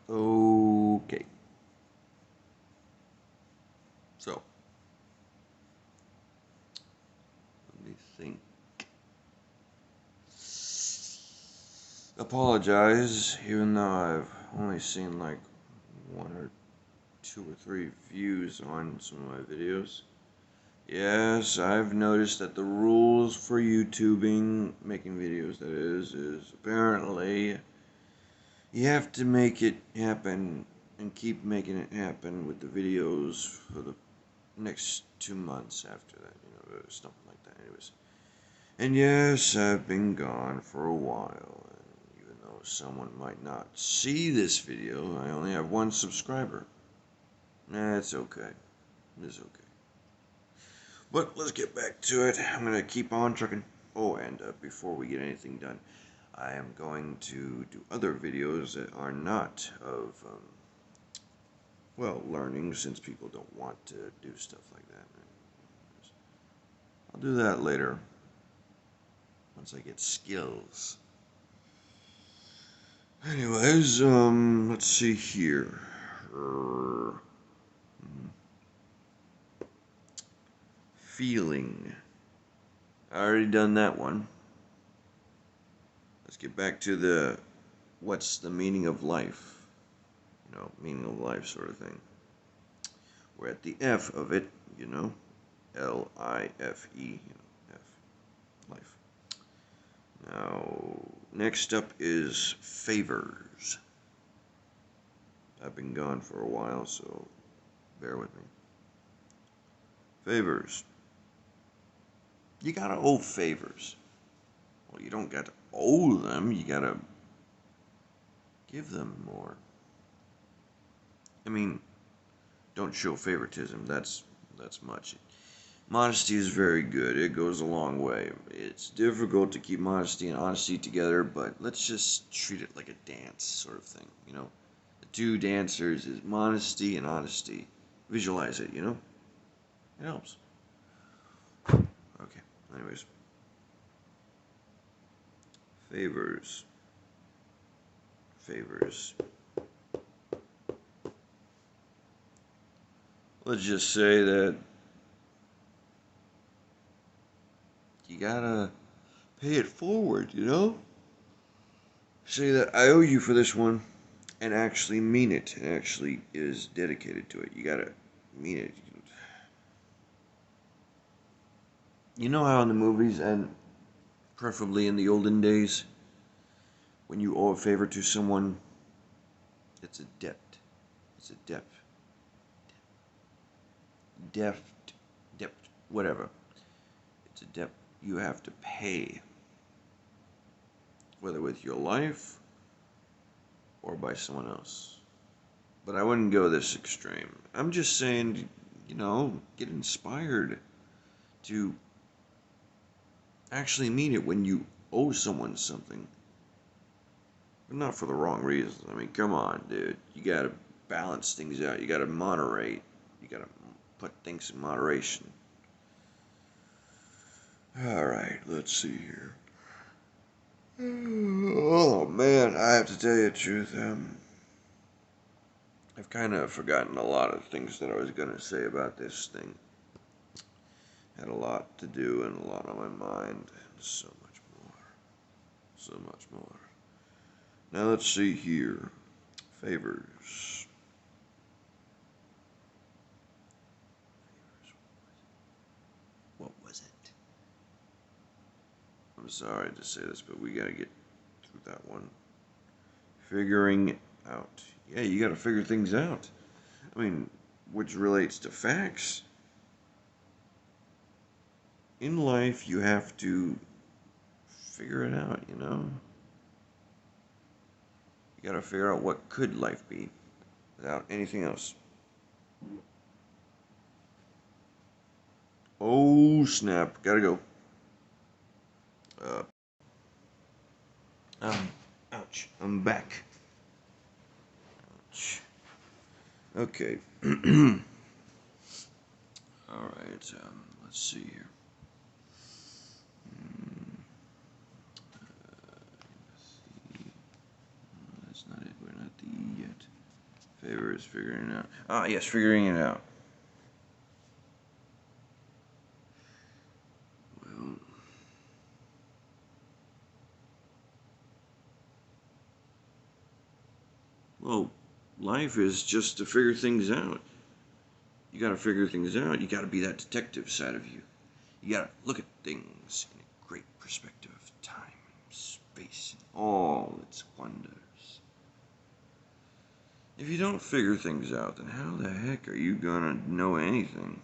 Okay. So, let me think. Apologize, even though I've only seen like one or two or three views on some of my videos. Yes, I've noticed that the rules for YouTubing, making videos that is apparently you have to make it happen and keep making it happen with the videos for the next 2 months after that, something like that. Anyways. And yes, I've been gone for a while, and even though someone might not see this video, I only have one subscriber. It's okay. It's okay. But let's get back to it. I'm gonna keep on trucking. Oh, and before we get anything done, I am going to do other videos that are not of, well, learning, since people don't want to do stuff like that. I'll do that later, once I get skills. Anyways, let's see here. Feeling. I already done that one. Let's get back to the what's the meaning of life? Meaning of life sort of thing. We're at the F of it, L-I-F-E, F, life. Now, next up is favors. I've been gone for a while, so bear with me. Favors. You gotta owe favors. Well, you don't gotta owe them, you gotta give them more. I mean, don't show favoritism, that's much. Modesty is very good, it goes a long way. It's difficult to keep modesty and honesty together, but let's just treat it like a dance sort of thing, The two dancers is modesty and honesty. Visualize it, It helps. Okay, anyways. Favors. Favors. Let's just say that you gotta pay it forward, Say that I owe you for this one and actually mean it and actually is dedicated to it. You gotta mean it. You know how in the movies, and preferably in the olden days, when you owe a favor to someone, it's a debt. It's a debt. Debt, whatever. It's a debt you have to pay, whether with your life or by someone else. But I wouldn't go this extreme. I'm just saying, get inspired to actually mean it when you owe someone something. But not for the wrong reasons. I mean, come on, dude. You gotta balance things out. You gotta moderate. You gotta put things in moderation. Alright, let's see here. Oh, man, I have to tell you the truth. I've kind of forgotten a lot of things that I was going to say about this thing. Had a lot to do and a lot on my mind. So much more. So much more. Now let's see here. Favors. What was it? I'm sorry to say this, but we gotta get through that one. Figuring out. Yeah, you gotta figure things out. I mean, which relates to facts. In life, you have to figure it out, You gotta figure out what could life be without anything else. Oh, snap. Gotta go. Uh, ouch. I'm back. Ouch. Okay. Alright, let's see here. That's not it. We're not the E yet. Favor is figuring it out. Ah, yes, figuring it out. Well, life is just to figure things out. You gotta figure things out. You gotta be that detective side of you. You gotta look at things in a great perspective of time and space and all its wonders. If you don't figure things out, then how the heck are you gonna know anything?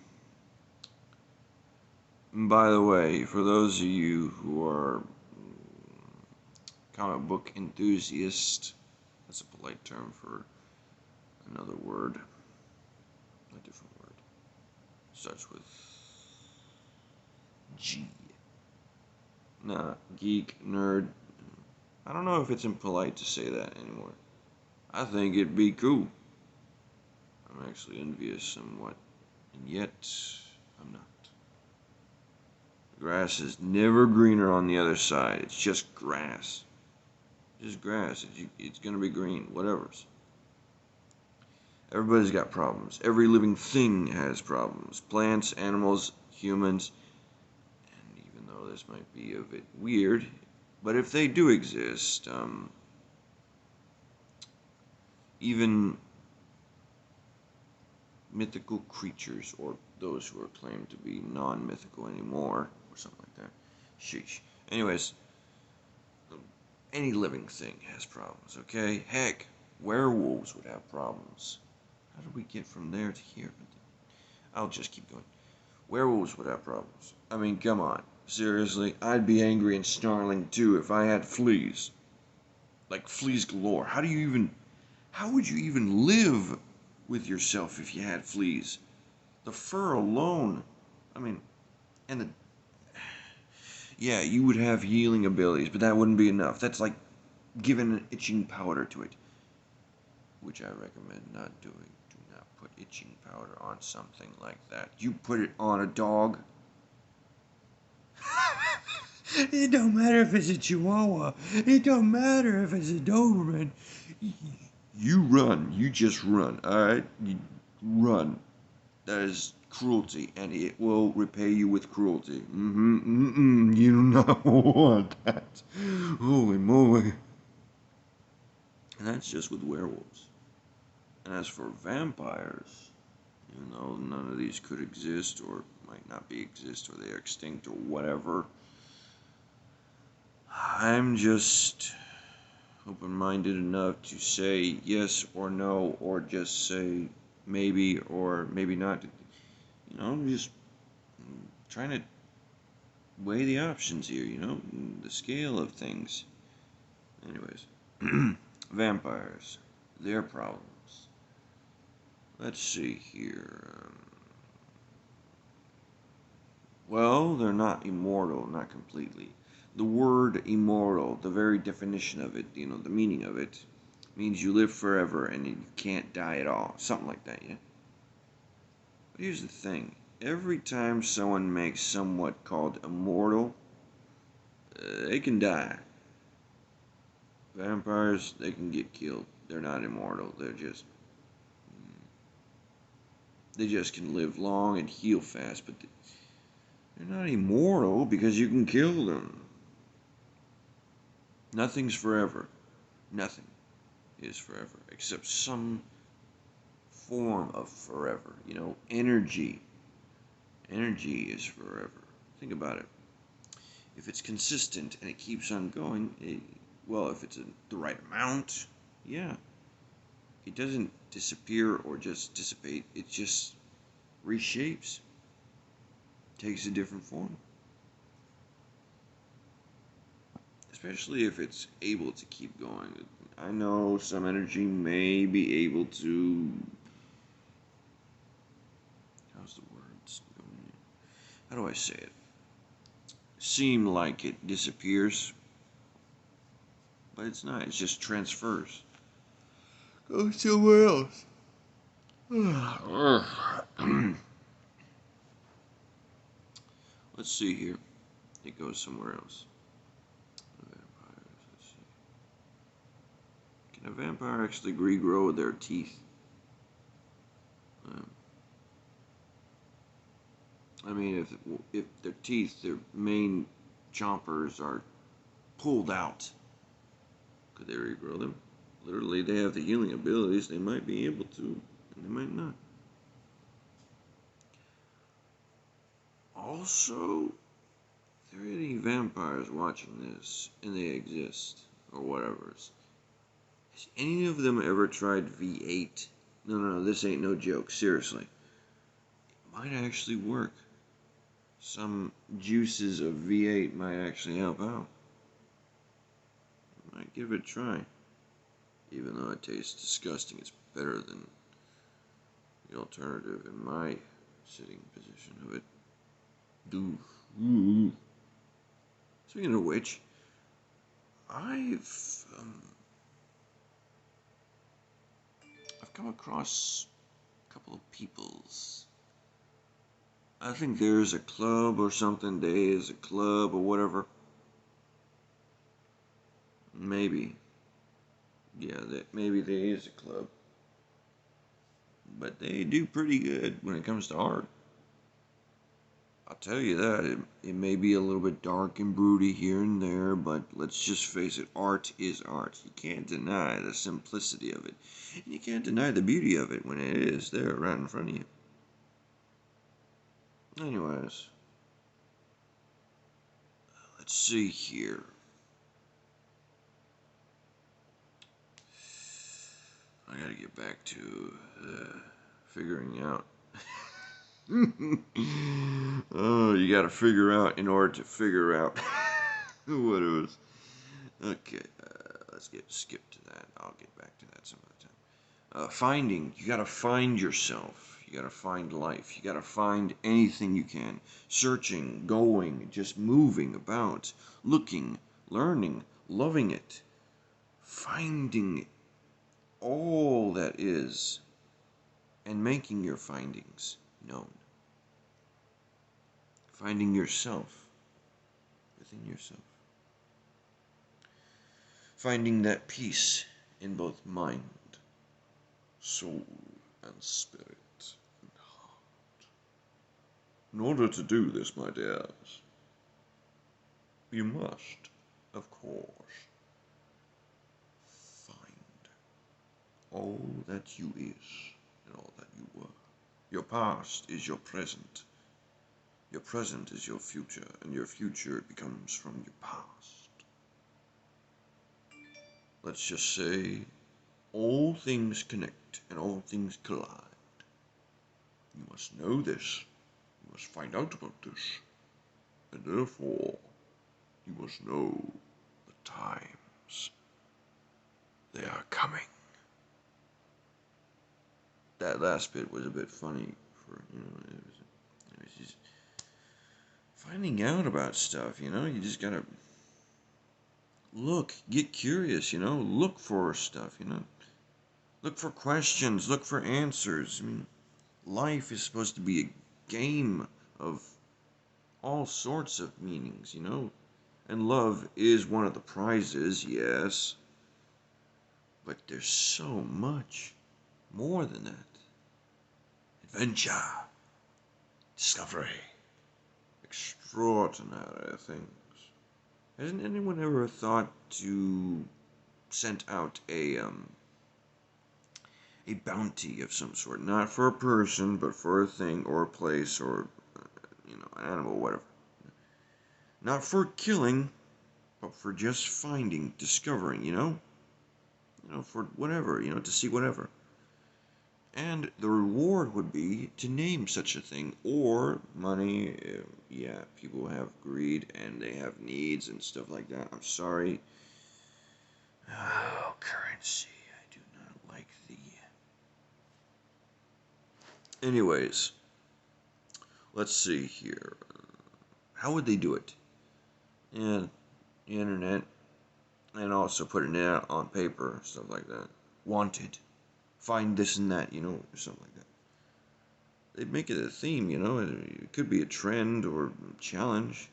And by the way, for those of you who are comic book enthusiasts, that's a polite term for another word, a different word. Starts with G. Nah, geek, nerd. I don't know if it's impolite to say that anymore. I think it'd be cool. I'm actually envious somewhat, and yet I'm not. The grass is never greener on the other side. It's just grass. Just grass. It's gonna be green. Whatever's. Everybody's got problems. Every living thing has problems. Plants, animals, humans. And even though this might be a bit weird, but if they do exist, even mythical creatures, or those who are claimed to be non-mythical anymore, or something like that. Sheesh. Anyways, any living thing has problems, okay? Heck, werewolves would have problems. How did we get from there to here? I'll just keep going. Werewolves would have problems. I mean, come on. Seriously, I'd be angry and snarling too if I had fleas. Like fleas galore. How would you even live with yourself if you had fleas? The fur alone. I mean, and the... Yeah, you would have healing abilities, but that wouldn't be enough. That's like giving an itching powder to it. Which I recommend not doing. Do not put itching powder on something like that. You put it on a dog. It don't matter if it's a Chihuahua. It don't matter if it's a Doberman. You run. You just run. Alright? You run. That is cruelty, and it will repay you with cruelty. You do not want that. Holy moly. And that's just with werewolves. And as for vampires, even though none of these could exist, or might not be exist, or they are extinct, or whatever, I'm just open-minded enough to say yes or no, or just say maybe or maybe not. You know, I'm just trying to weigh the options here, you know, the scale of things. Anyways, vampires, their problems. Let's see here. Well, they're not immortal, not completely. The word immortal, the very definition of it, you know, the meaning of it, means you live forever and you can't die at all. Something like that, yeah? But here's the thing. Every time someone makes somewhat called immortal, they can die. Vampires, they can get killed. They're not immortal. They just can live long and heal fast, but they're not immortal because you can kill them. Nothing's forever. Nothing is forever, except some form of forever. You know, energy. Energy is forever. Think about it. If it's consistent and it keeps on going, well, if it's the right amount, yeah. It doesn't disappear or just dissipate. It just reshapes. Takes a different form. Especially if it's able to keep going. I know some energy may be able to... How's the words going? How do I say it? Seem like it disappears. But it's not. It just transfers. Goes somewhere else. Let's see here. It goes somewhere else. Vampires, let's see. Can a vampire actually regrow their teeth? I mean, if their teeth, their main chompers, are pulled out, could they regrow them? Literally, they have the healing abilities. They might be able to, and they might not. Also, if there are any vampires watching this, and they exist, or whatever, has any of them ever tried V8? No, this ain't no joke. Seriously. It might actually work. Some juices of V8 might actually help out. Might give it a try. Even though it tastes disgusting, it's better than the alternative in my sitting position of it. Ooh. Speaking of which, I've come across a couple of peoples. I think there's a club or something. There is a club or whatever. Maybe. Yeah, maybe there is a club. But they do pretty good when it comes to art. I'll tell you that. It may be a little bit dark and broody here and there, but let's just face it, art is art. You can't deny the simplicity of it. And you can't deny the beauty of it when it is there right in front of you. Anyways, let's see here. I gotta get back to figuring out. Oh, you gotta figure out in order to figure out what it was. Okay, let's skip to that. I'll get back to that some other time. Finding. You gotta find yourself. You gotta find life. You gotta find anything you can. Searching, going, just moving about, looking, learning, loving it. Finding all that is, and making your findings known. Finding yourself within yourself. Finding that peace in both mind, soul, and spirit, and heart. In order to do this, my dears, you must, of course, find all that you is and all that you were. Your past is your present. Your present is your future, and your future becomes from your past. Let's just say, all things connect and all things collide. You must know this. You must find out about this. And therefore, you must know the times. They are coming. That last bit was a bit funny for, it was just finding out about stuff, you just gotta look, get curious, look for stuff, look for questions, look for answers. I mean, life is supposed to be a game of all sorts of meanings, and love is one of the prizes, yes, but there's so much more than that. Adventure, discovery, extraordinary things. Hasn't anyone ever thought to send out a bounty of some sort, not for a person, but for a thing or a place or an animal, whatever. Not for killing, but for just finding, discovering, for whatever, to see whatever. And the reward would be to name such a thing, or money. Yeah, people have greed and they have needs and stuff like that. I'm sorry. Oh, currency. I do not like the... Anyways, let's see here. How would they do it? Yeah, the internet, and also putting it out on paper, stuff like that. Wanted. Find this and that, or something like that. They'd make it a theme, It could be a trend or a challenge.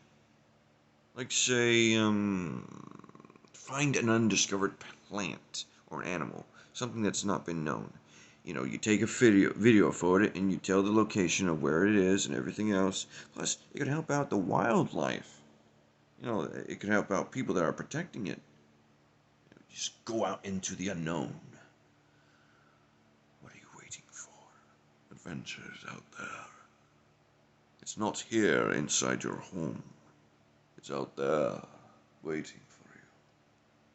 Like, say, find an undiscovered plant or an animal, something that's not been known. You know, you take a video for it, and you tell the location of where it is and everything else. Plus, it could help out the wildlife. You know, it could help out people that are protecting it. Just go out into the unknown. What are you waiting for? Adventure is out there. It's not here inside your home. It's out there, waiting for you.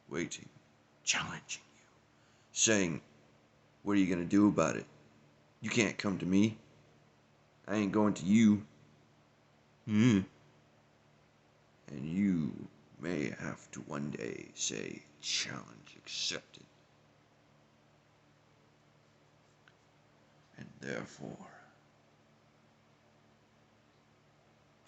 Waiting, challenging you, saying, what are you gonna do about it? You can't come to me. I ain't going to you. And you may have to one day say, challenge accepted. And therefore,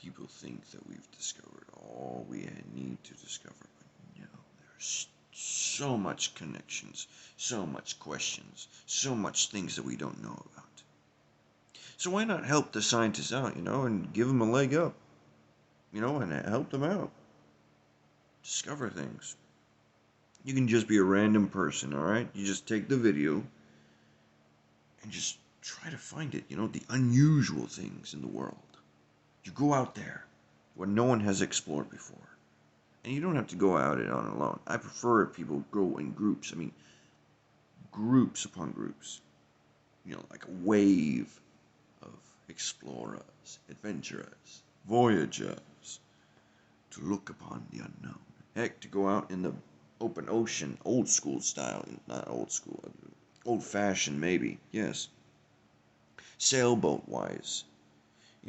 people think that we've discovered all we need to discover, but no, there's so much connections, so much questions, so much things that we don't know about. So why not help the scientists out, and give them a leg up, and help them out. Discover things. You can just be a random person, alright? You just take the video and just try to find it, the unusual things in the world. You go out there where no one has explored before. And you don't have to go out it on alone. I prefer people go in groups. I mean, groups upon groups. Like a wave of explorers, adventurers, voyagers to look upon the unknown. Heck, to go out in the open ocean, old school style. Not old school, old fashioned maybe, yes. Sailboat wise.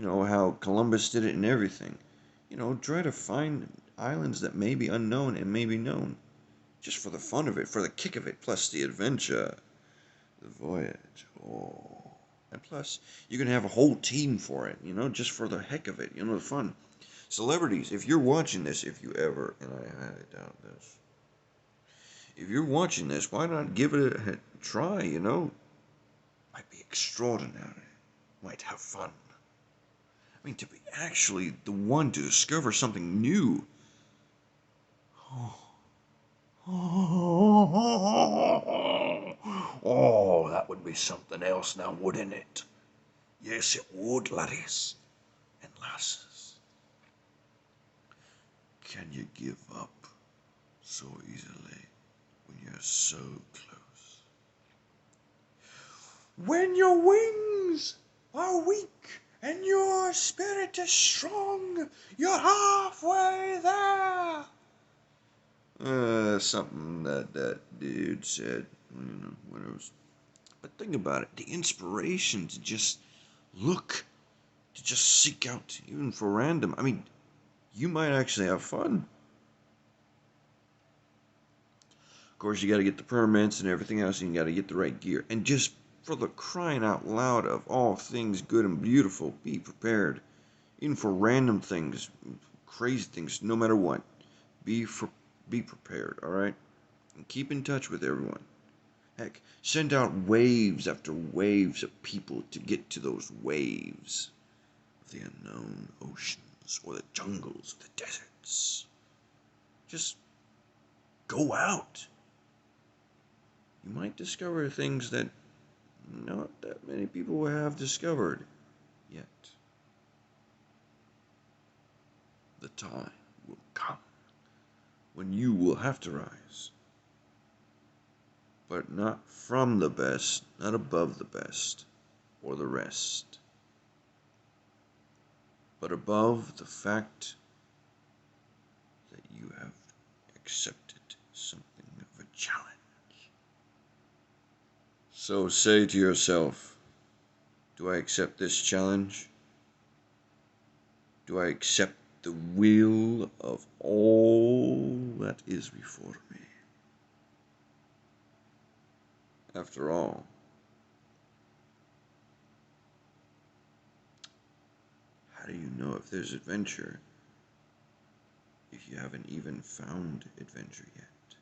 How Columbus did it and everything. Try to find islands that may be unknown and may be known. Just for the fun of it, for the kick of it, plus the adventure, the voyage. Oh. And plus, you can have a whole team for it, just for the heck of it, the fun. Celebrities, if you're watching this, if you ever, and I highly doubt this, if you're watching this, why not give it a try, Might be extraordinary. Might have fun. I mean, to be actually the one to discover something new. Oh, that would be something else now, wouldn't it? Yes, it would, laddies and lasses. Can you give up so easily when you're so close? When your wings are weak and your spirit is strong, you're halfway there. Something that dude said, when it was. But think about it, the inspiration to just look, to just seek out, even for random. I mean, you might actually have fun. Of course, you got to get the permits and everything else, and you got to get the right gear. And just for the crying out loud of all things good and beautiful, be prepared. Even for random things, crazy things, no matter what. Be prepared, alright? And keep in touch with everyone. Heck, send out waves after waves of people to get to those waves of the unknown oceans or the jungles, the deserts. Just go out. You might discover things that not that many people have discovered yet. The time will come when you will have to rise. But not from the best, not above the best, or the rest. But above the fact that you have accepted something of a challenge. So say to yourself, do I accept this challenge? Do I accept the will of all that is before me? After all, how do you know if there's adventure if you haven't even found adventure yet?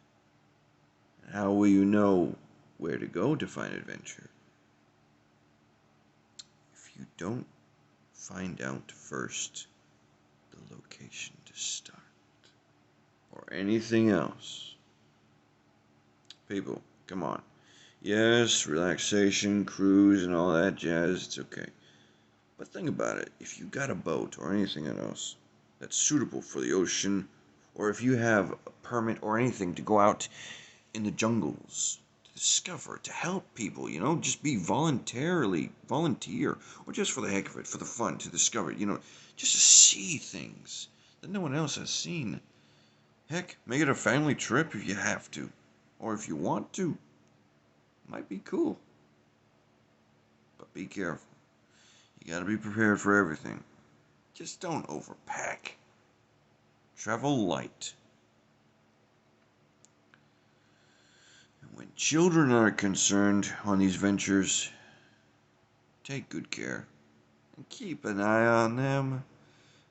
And how will you know where to go to find adventure if you don't find out first the location to start or anything else? People, Come on. Yes, relaxation, cruise, and all that jazz, it's okay. But think about it. If you got a boat or anything else that's suitable for the ocean, or if you have a permit or anything to go out in the jungles to discover, to help people, just be volunteer, or just for the heck of it, for the fun, to discover, just to see things that no one else has seen. Heck, make it a family trip if you have to, or if you want to. Might be cool, but be careful. You gotta be prepared for everything. Just don't overpack. Travel light. And when children are concerned on these ventures, take good care. And keep an eye on them.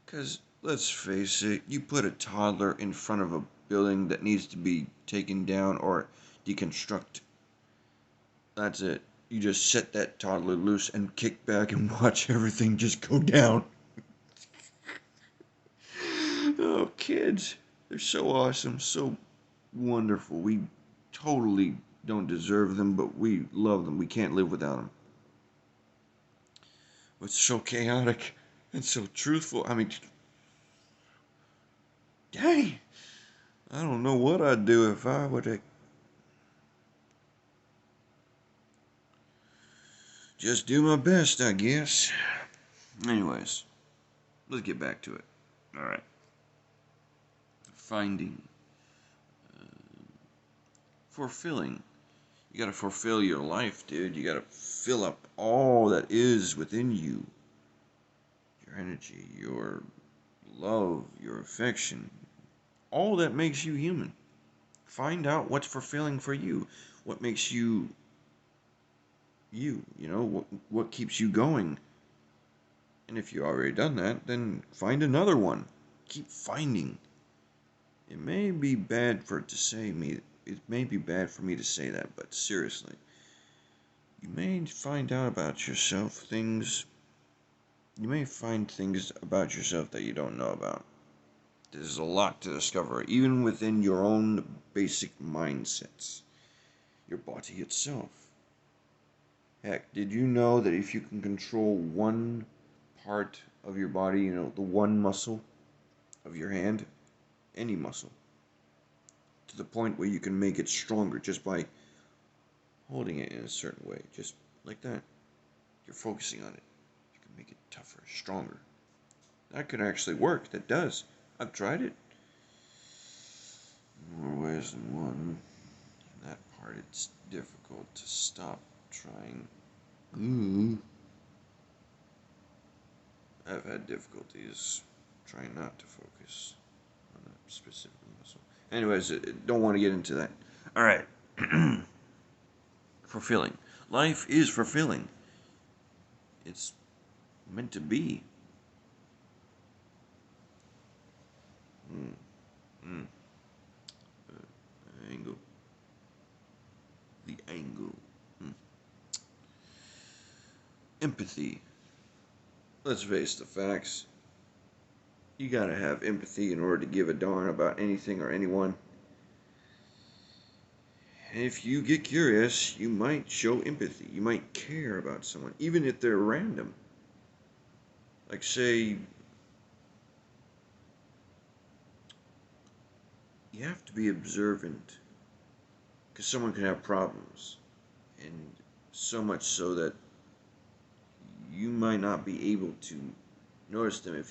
'Cause, let's face it, you put a toddler in front of a building that needs to be taken down or deconstruct. That's it. You just set that toddler loose and kick back and watch everything just go down. Oh, kids. They're so awesome, so wonderful. We totally don't deserve them, but we love them. We can't live without them. It's so chaotic and so truthful. I mean, dang. I don't know what I'd do if I were to just do my best, I guess. Anyways, let's get back to it. Alright. Finding. Fulfilling. You gotta fulfill your life, dude. You gotta fill up all that is within you. Your energy, your love, your affection. All that makes you human. Find out what's fulfilling for you. What makes you you, what keeps you going. And if you already done that, then find another one. Keep finding. It may be bad for me to say that, but seriously, you may find out about yourself things. You may find things about yourself that you don't know about. There's a lot to discover, even within your own basic mindsets. Your body itself. Heck, did you know that if you can control one part of your body, the one muscle of your hand, any muscle, to the point where you can make it stronger just by holding it in a certain way, just like that. You're focusing on it. You can make it tougher, stronger. That could actually work. That does. I've tried it. More ways than one. That part, it's difficult to stop trying. I've had difficulties trying not to focus on a specific muscle. Anyways, don't want to get into that. Alright. Fulfilling. Life is fulfilling. It's meant to be. Angle. The angle. Empathy. Let's face the facts. You gotta have empathy in order to give a darn about anything or anyone. And if you get curious, you might show empathy. You might care about someone, even if they're random. Like, say, you have to be observant, because someone can have problems, and so much so that you might not be able to notice them if